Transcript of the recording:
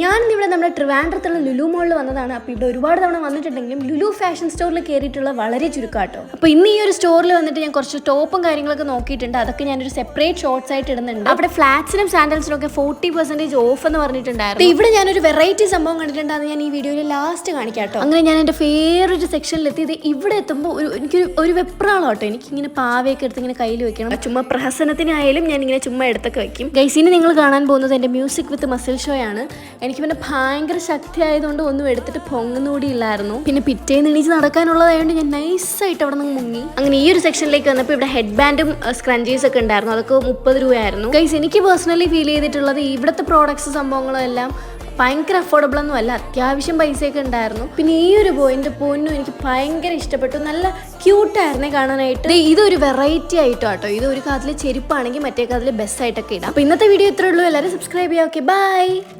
ഞാനിന്നിവിടെ നമ്മുടെ ട്രിവാൻഡ്രത്തുള്ള ലുലു മോളിൽ വന്നതാണ്. അപ്പോൾ ഇവിടെ ഒരുപാട് തവണ വന്നിട്ടുണ്ടെങ്കിലും ലുലു ഫാഷൻ സ്റ്റോറിൽ കയറിയിട്ടുള്ള വളരെ ചുരുക്കാട്ടോ. അപ്പോൾ ഇന്ന് ഈ ഒരു സ്റ്റോറിൽ വന്നിട്ട് ഞാൻ കുറച്ച് ടോപ്പും കാര്യങ്ങളൊക്കെ നോക്കിയിട്ടുണ്ട്. അതൊക്കെ ഞാനൊരു സെപ്പറേറ്റ് ഷോർട്സ് ആയിട്ട് ഇടുന്നുണ്ട്. അവിടെ ഫ്ലാറ്റ്സിനും സാൻഡൽസിനും ഒക്കെ 40% ഓഫ് എന്ന് പറഞ്ഞിട്ടുണ്ടായിരുന്നു. ഇവിടെ ഞാനൊരു വെറൈറ്റി സംഭവം കണ്ടിട്ടുണ്ട്. അത് ഞാൻ ഈ വീഡിയോയിൽ ലാസ്റ്റ് കാണിക്കാട്ടോ. അങ്ങനെ ഞാൻ എൻ്റെ ഫേവറേറ്റ് സെക്ഷനിലെത്തിയത് ഇവിടെ എത്തുമ്പോൾ എനിക്കൊരു ഒരു വെപ്രാളോട്ടോ. എനിക്കിങ്ങനെ പാവയൊക്കെ എടുത്ത് ഇങ്ങനെ കയ്യിൽ വെക്കണം. ചുമ്മാ പ്രഹസനത്തിനായാലും ഞാനിങ്ങനെ ചുമ്മാ എടുത്തൊക്കെ വെക്കും. ഗൈസിന് നിങ്ങൾ കാണാൻ പോകുന്നത് എൻ്റെ മ്യൂസിക് വിത്ത് മസിൽ ഷോ ആണ്. എനിക്ക് പിന്നെ ഭയങ്കര ശക്തി ആയതുകൊണ്ട് ഒന്നും എടുത്തിട്ട് പൊങ്ങുന്നുകൂടി ഇല്ലായിരുന്നു. പിന്നെ പിറ്റേന്ന് എണീച്ച് നടക്കാനുള്ളതായതുകൊണ്ട് ഞാൻ നൈസായിട്ട് അവിടെ നിന്ന് മുങ്ങി. അങ്ങനെ ഈ ഒരു സെക്ഷനിലേക്ക് വന്നപ്പോൾ ഇവിടെ ഹെഡ് ബാൻഡും സ്ക്രഞ്ചീസ് ഒക്കെ ഉണ്ടായിരുന്നു. അതൊക്കെ 30 രൂപയായിരുന്നു. ഗൈസ് എനിക്ക് പേഴ്സണലി ഫീൽ ചെയ്തിട്ടുള്ളത് ഇവിടുത്തെ പ്രോഡക്ട്സ് സംഭവങ്ങളും എല്ലാം ഭയങ്കര അഫോർഡബിൾ ഒന്നും അല്ല. അത്യാവശ്യം പൈസയൊക്കെ ഉണ്ടായിരുന്നു. പിന്നെ ഈ ഒരു ബോയിൻ്റെ പൊന്നും എനിക്ക് ഭയങ്കര ഇഷ്ടപ്പെട്ടു. നല്ല ക്യൂട്ടായിരുന്നേ കാണാനായിട്ട്. ഇതൊരു വെറൈറ്റി ആയിട്ടോ കേട്ടോ. ഇത് ഒരു കാതിൽ ചെരുപ്പാണെങ്കിൽ മറ്റേ കാതിൽ ബെസ്റ്റ് ആയിട്ടൊക്കെ ഇടാം. അപ്പോൾ ഇന്നത്തെ വീഡിയോ ഇത്രേ ഉള്ളൂ. എല്ലാവരും സബ്സ്ക്രൈബ് ചെയ്യാം. Okay, by.